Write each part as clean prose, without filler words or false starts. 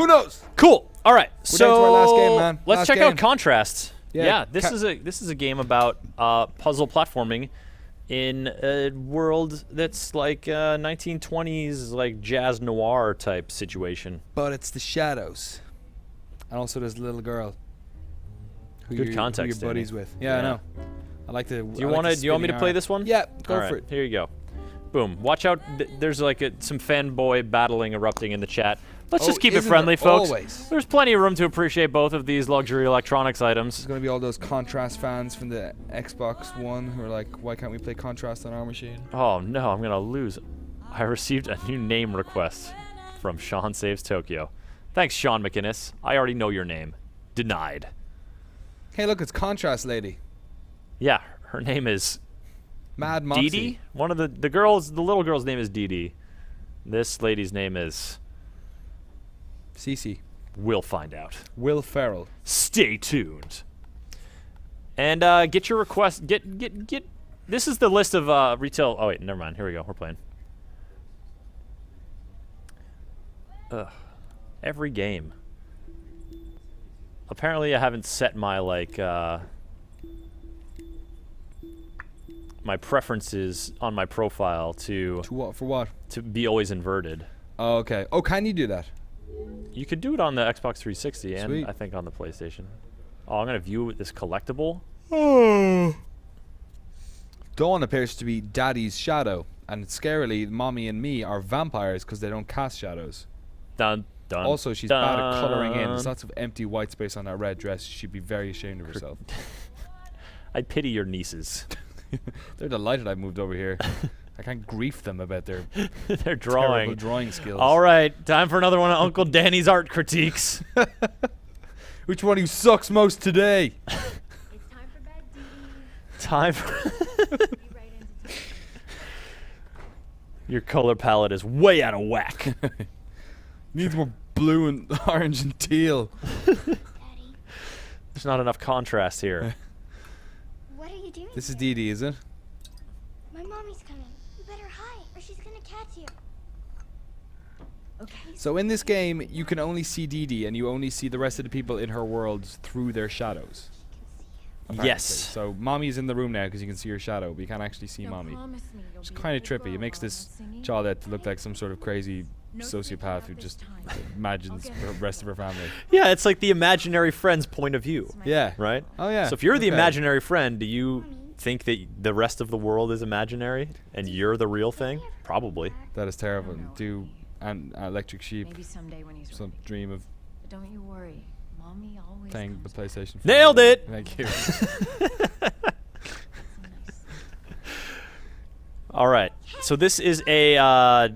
Who knows? Cool. All right. We're down to our last game, man. Let's Last check game. out Contrast. Yeah, This is a game about puzzle platforming in a world that's like 1920s, like jazz noir type situation. But it's the shadows. And also there's a little girl. Good context, Who you're buddies Danny. with. Yeah, I know. I like the. Do you want me to play this one? Yeah, go All for right, it. here you go. Boom. Watch out. There's like some fanboy battling erupting in the chat. Let's just keep it isn't friendly, there folks. always? There's plenty of room to appreciate both of these luxury electronics There's items. going to be all those Contrast fans from the Xbox One who are like, why can't we play Contrast on our machine? Oh no, I'm gonna lose. I received a new name request from Sean Saves Tokyo. Thanks, Sean McInnes. I already know your name. Denied. Hey, look, it's Contrast Lady. Yeah, her name is Mad Moxie. Dee Dee. One of the little girl's name is Dee Dee. This lady's name is. Cece. We'll find out. Will Ferrell. Stay tuned. And get your request. Get. This is the list of retail. Oh wait, never mind. Here we go. We're playing. Ugh. Every game. Apparently, I haven't set my my preferences on my profile to what? For what? to be always inverted. Oh, okay. Oh, can you do that? You could do it on the Xbox 360 and Sweet. I think on the PlayStation. Oh, I'm gonna view this collectible. Dawn appears to be Daddy's shadow, and scarily, Mommy and me are vampires because they don't cast shadows. Dun dun. Also, she's bad at coloring in. dun. There's lots of empty white space on that red dress. She'd be very ashamed of herself. I pity your nieces. They're delighted I moved over here. I can't grief them about their They're terrible drawing. drawing skills. All right, time for another one of Uncle Danny's art critiques. Which one of you sucks most today? It's time for bed, Dee Dee. Time for Be right into town. your color palette is way out of whack. Needs more blue and orange and teal. Daddy, There's not enough contrast here. what are you doing? This is here? Dee Dee, is it? My mommy's coming. You better hide, or she's gonna catch you. Okay. So in this game, you can only see Dee Dee, and you only see the rest of the people in her world through their shadows. apparently. Yes. So Mommy's in the room now because you can see her shadow, but you can't actually see Mommy. It's kind of trippy. It makes this Charlotte look like some sort of crazy sociopath who just imagines the rest of her family. Yeah, it's like the imaginary friend's point of view, Yeah. right? Oh, yeah. So if you're the Okay. imaginary friend, do you think that the rest of the world is imaginary and you're the real thing? Probably. That is terrible. Do Electric Sheep Maybe someday when he's some ready. dream of But don't you worry, Mommy always playing the comes PlayStation 4. Nailed it! Thank you. so nice. All right. So this is a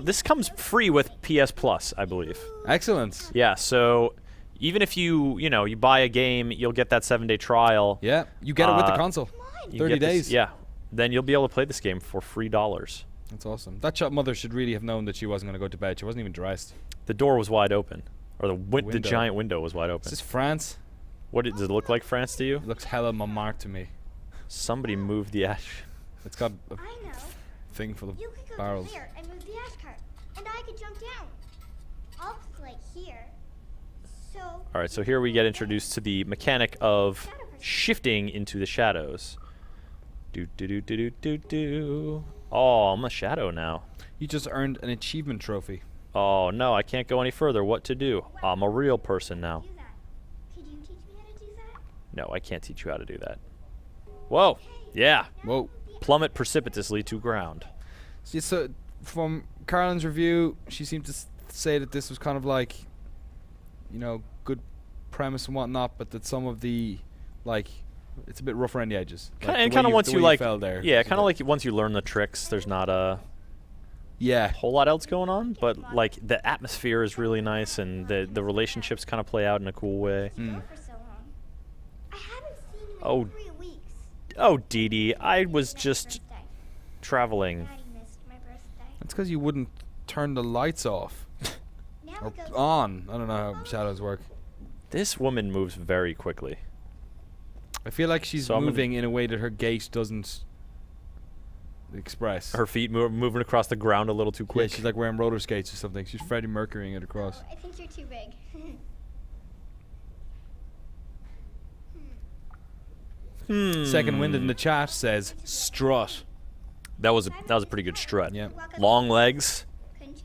this comes free with PS Plus, I believe. Excellent. Yeah. So even if you buy a game, you'll get that 7-day trial. Yeah, you get it with the Uh, console. You 30 get this- days. yeah. Then you'll be able to play this game for $3. That's awesome. That mother should really have known that she wasn't going to go to bed. She wasn't even dressed. The door was wide open, or the Window. giant window was wide Is open. this France? Does it look like France to you? It looks hella Montmartre to me. Somebody moved the ash. It's got a I know. thing full of You could go barrels. through there and move the ash cart, and I could jump down. I'll play here. So. All right. So here we get introduced to the mechanic of shifting into the shadows. Do do do do do do do. Oh, I'm a shadow now. You just earned an achievement trophy. Oh no, I can't go any further. What to do? I'm a real person now. Do that. Could you teach me how to do that? No, I can't teach you how to do that. Whoa. Yeah. Whoa. Plummet precipitously to ground. See, so from Carolyn's review, she seemed to say that this was kind of like, good premise and whatnot, but that some of the, it's a bit rough around the edges. Like, And the way kind of once the you way like, fell there. yeah, was a kind of bit- like once you learn the tricks, there's not a Yeah. whole lot else going on, but like the atmosphere is really nice and the relationships kind of play out in a cool way. Mm. For so long. I haven't seen you in Oh. 3 weeks. Oh, Dee Dee, I was Daddy's just birthday. traveling. Daddy missed my birthday. That's because you wouldn't turn the lights off. Now Or we go to on. I don't know how shadows work. This woman moves very quickly. I feel like she's So I'm gonna- moving in a way that her gait doesn't Express. Her feet moving across the ground a little too Yeah, quick. she's like wearing roller skates or something. She's Freddie Mercurying it across. I think you're too big. Second Winded in the chat says strut. That was a pretty good strut. Yeah. Long legs. Couldn't you?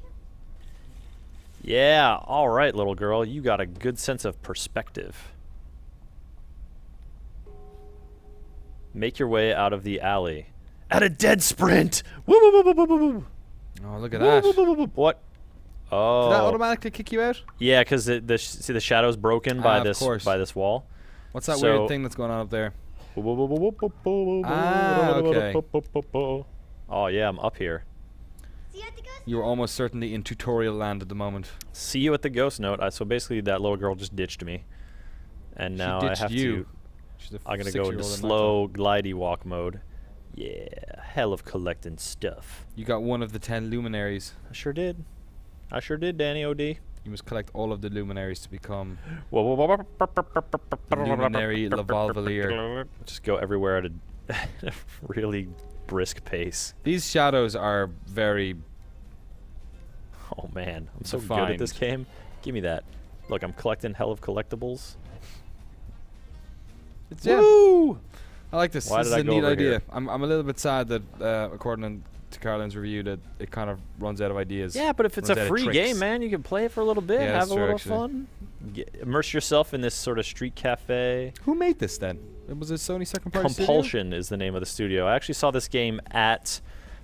Yeah. All right, little girl. You got a good sense of perspective. Make your way out of the alley. At a dead sprint. Woo woo woo woo woo woo woo. Oh, look at Woo, that. woo, Did woo, woo, woo. What? Oh. that automatically kick you out? Yeah, because see the shadow's broken by of this course. wall. What's that So- weird thing that's going on up there? Ah, okay. Oh yeah, I'm up here. See you at the ghost. You are almost certainly in tutorial land at the moment. See you at the ghost note. So basically, that little girl just ditched me, and now she I ditched have you. to. She's a I'm gonna go into 6-year-old in slow glidey walk mode. Yeah, hell of collecting stuff. You got one of the 10 luminaries. I sure did, Danny OD. You must collect all of the luminaries to become Whoa, whoa, whoa, the luminary Lavalvalier. Just go everywhere at a really brisk pace. These shadows are very. Oh man, I'm so good at this Defined. game. Give me that. Look, I'm collecting hell of collectibles. It's, Woo! I like this. Why This did is I a go neat over idea. here? I'm a little bit sad that according to Caroline's review that it kind of runs out of ideas. Yeah, but if it's Runs a out of free tricks. game, man, you can play it for a little bit, Yeah, have that's a true, little actually. fun. Immerse yourself in this sort of street cafe. Who made this then? It was a Sony second party studio? Compulsion is the name of the studio. I actually saw this game at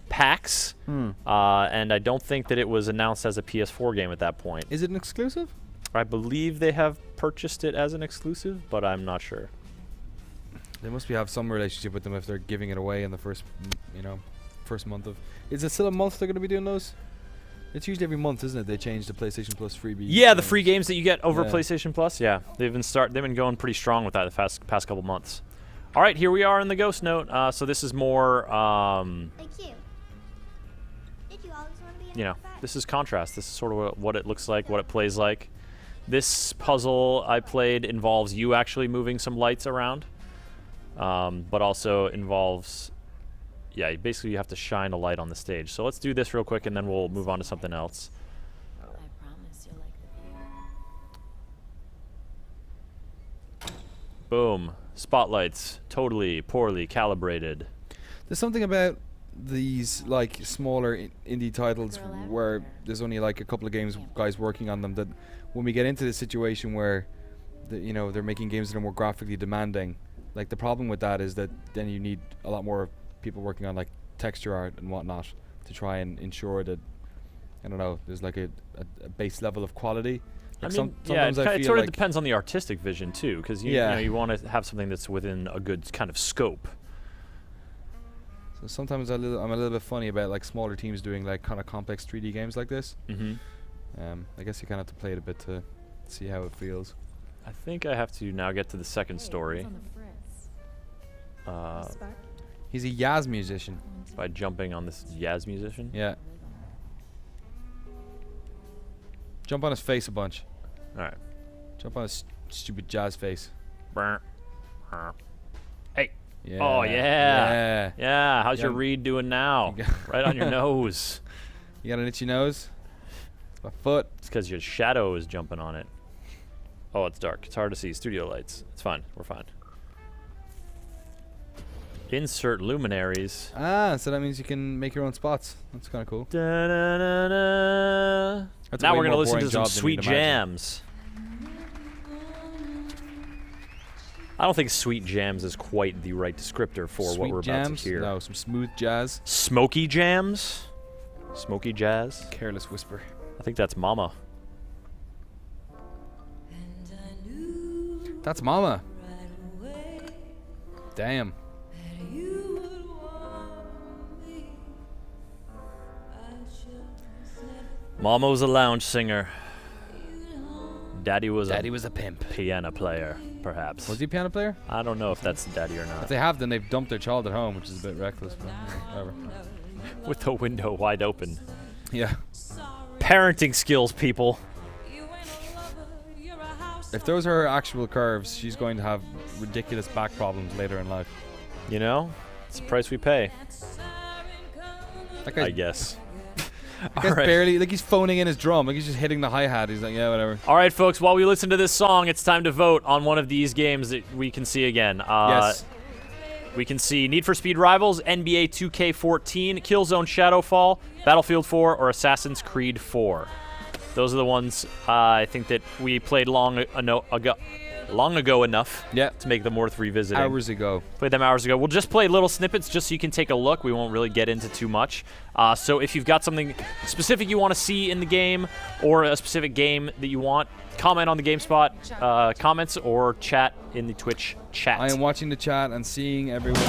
PAX, and I don't think that it was announced as a PS4 game at that point. Is it an exclusive? I believe they have purchased it as an exclusive, but I'm not sure. They must have some relationship with them if they're giving it away in the first, first month of. Is it still a month they're going to be doing those? It's usually every month, isn't it? They change the PlayStation Plus freebie. Yeah, the free games that you get over Yeah. PlayStation Plus. Yeah, they've been going pretty strong with that the past couple months. All right, here we are in the Ghost Note. So this is more, Like you. Did you always want to be in this is contrast. This is sort of what it looks like, what it plays like. This puzzle I played involves you actually moving some lights around, but also involves, basically you have to shine a light on the stage. So let's do this real quick, and then we'll move on to something else. I promise you'll like the view. Boom. Spotlights. Totally poorly calibrated. There's something about these like smaller indie titles Girl out where there. there's only like a couple of guys working on them that when we get into the situation where they're making games that are more graphically demanding, like the problem with that is that then you need a lot more people working on like texture art and whatnot to try and ensure that there's like a base level of quality. Like sometimes I it feel sort of like depends on the artistic vision too, because you want to have something that's within a good kind of scope. so sometimes I'm a little bit funny about like smaller teams doing like kind of complex 3D games like this. Mm-hmm. I guess you kind of have to play it a bit to see how it feels. I think I have to now get to the second story What's on the fritz? Spark? He's a jazz musician. by jumping on this jazz musician. Yeah. Jump on his face a bunch. All right. Jump on his stupid jazz face. Brr. Hey. Yeah. Oh yeah. Yeah. How's your Yeah. reed doing now? You got- Right on your nose. You got an itchy nose? It's my foot. It's because your shadow is jumping on it. Oh, it's dark. It's hard to see. Studio lights. It's fine. We're fine. Insert luminaries. Ah, so that means you can make your own spots. That's kind of cool. Da-na-na-na. That's a Now way we're going to more listen boring to some job than sweet you'd imagine. jams. I don't think sweet jams is quite the right descriptor for what Sweet we're jams? about to hear. No, some smooth jazz. Smoky jams? Smoky jazz? Careless whisper. I think that's Mama. That's Mama. Damn. Mama was a lounge singer. Daddy was a pimp. piano player, perhaps. Was he a piano player? I don't know if that's daddy or If not. they have, then they've dumped their child at home, which is a bit reckless, but whatever. With the window wide open. Yeah. Parenting skills, people. If those are her actual curves, she's going to have ridiculous back problems later in life. You know? It's the price we pay. That guy's I guess. That guy's barely, like he's phoning in his drum, like he's just hitting the hi-hat. He's like, yeah, whatever. All right, folks, while we listen to this song, it's time to vote on one of these games that we can see again. Yes. We can see Need for Speed Rivals, NBA 2K14, Killzone Shadowfall, Battlefield 4, or Assassin's Creed 4. Those are the ones I think that we played long ago enough to make them worth revisiting. Hours ago. Played them hours ago. We'll just play little snippets just so you can take a look. We won't really get into too much. So if you've got something specific you want to see in the game or a specific game that you want, comment on the GameSpot comments or chat in the Twitch chat. I am watching the chat and seeing everyone.